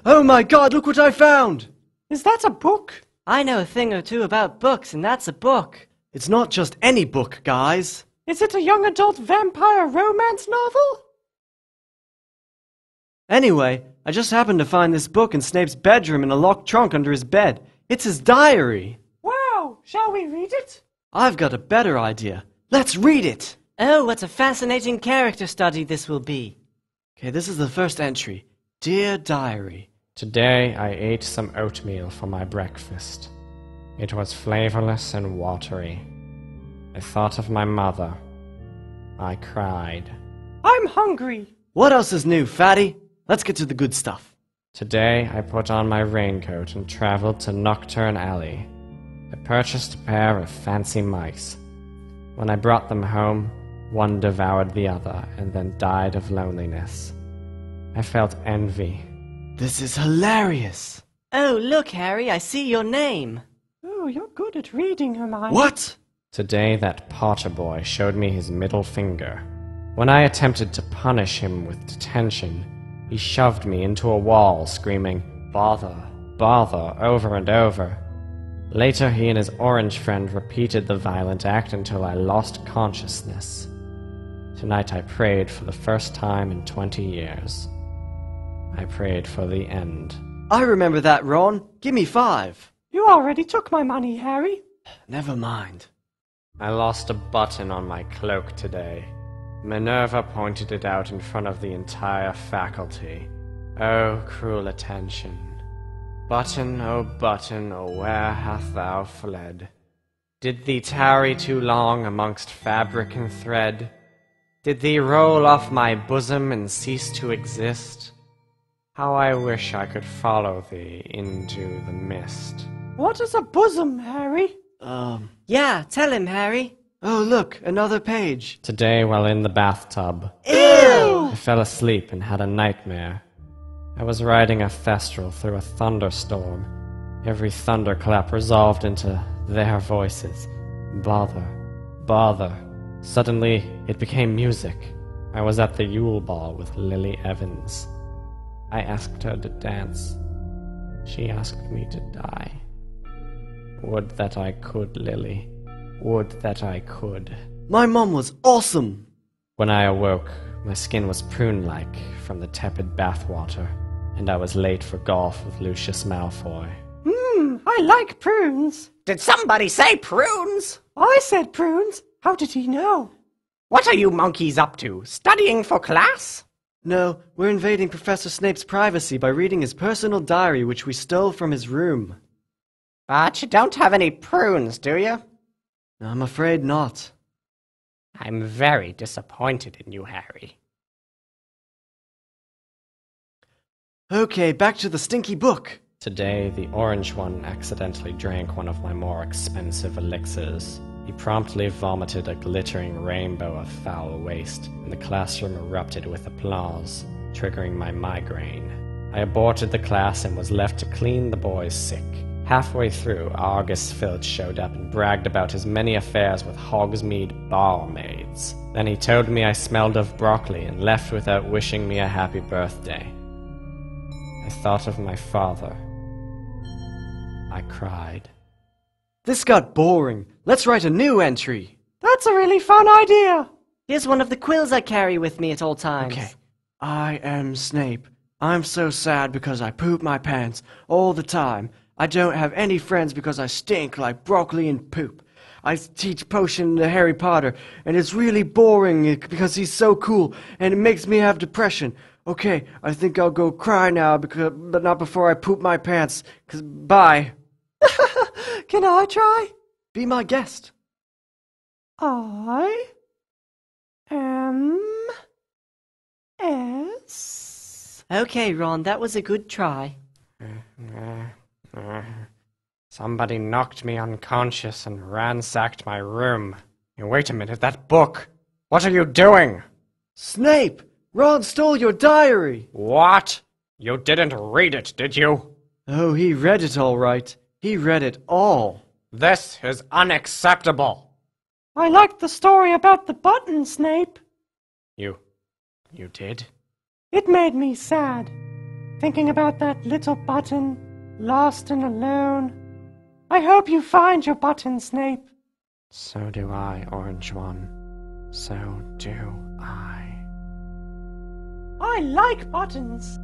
Oh my god, look what I found! Is that a book? I know a thing or two about books, and that's a book. It's not just any book, guys. Is it a young adult vampire romance novel? Anyway, I just happened to find this book in Snape's bedroom in a locked trunk under his bed. It's his diary. Wow, shall we read it? I've got a better idea. Let's read it! Oh, what a fascinating character study this will be. Okay, this is the first entry. Dear Diary. Today I ate some oatmeal for my breakfast. It was flavorless and watery. I thought of my mother. I cried. I'm hungry. What else is new, fatty? Let's get to the good stuff. Today I put on my raincoat and traveled to Nocturne Alley. I purchased a pair of fancy mice. When I brought them home, one devoured the other and then died of loneliness. I felt envy. This is hilarious. Oh, look, Harry, I see your name. Oh, you're good at reading, Hermione. What? Today that Potter boy showed me his middle finger. When I attempted to punish him with detention, he shoved me into a wall, screaming, "Bother, bother," over and over. Later, he and his orange friend repeated the violent act until I lost consciousness. Tonight I prayed for the first time in 20 years. I prayed for the end. I remember that, Ron. Give me 5. You already took my money, Harry. Never mind. I lost a button on my cloak today. Minerva pointed it out in front of the entire faculty. Oh, cruel attention. Button, oh, where hast thou fled? Did thee tarry too long amongst fabric and thread? Did thee roll off my bosom and cease to exist? How I wish I could follow thee into the mist. What is a bosom, Harry? Yeah, tell him, Harry. Oh, look, another page. Today, while in the bathtub, Ew! I fell asleep and had a nightmare. I was riding a thestral through a thunderstorm. Every thunderclap resolved into their voices. Bother, bother. Suddenly, it became music. I was at the Yule Ball with Lily Evans. I asked her to dance. She asked me to die. Would that I could, Lily. Would that I could. My mom was awesome. When I awoke, my skin was prune-like from the tepid bathwater, and I was late for golf with Lucius Malfoy. I like prunes. Did somebody say prunes? I said prunes. How did he know? What are you monkeys up to? Studying for class? No, we're invading Professor Snape's privacy by reading his personal diary, which we stole from his room. But you don't have any prunes, do you? I'm afraid not. I'm very disappointed in you, Harry. Okay, back to the stinky book. Today, the orange one accidentally drank one of my more expensive elixirs. He promptly vomited a glittering rainbow of foul waste, and the classroom erupted with applause, triggering my migraine. I aborted the class and was left to clean the boys sick. Halfway through, Argus Filch showed up and bragged about his many affairs with Hogsmeade barmaids. Then he told me I smelled of broccoli and left without wishing me a happy birthday. I thought of my father. I cried. This got boring. Let's write a new entry. That's a really fun idea. Here's one of the quills I carry with me at all times. Okay. I am Snape. I'm so sad because I poop my pants all the time. I don't have any friends because I stink like broccoli and poop. I teach potion to Harry Potter, and it's really boring because he's so cool, and it makes me have depression. Okay, I think I'll go cry now, but not before I poop my pants. Bye. Can I try? Be my guest. I am S. Okay, Ron, that was a good try. Somebody knocked me unconscious and ransacked my room. Hey, wait a minute, that book! What are you doing? Snape! Ron stole your diary! What? You didn't read it, did you? Oh, he read it all right. He read it all. This is unacceptable. I liked the story about the button, Snape. You did? It made me sad. thinking about that little button, lost and alone. I hope you find your button, Snape. So do I, Orange One. So do I. I like buttons.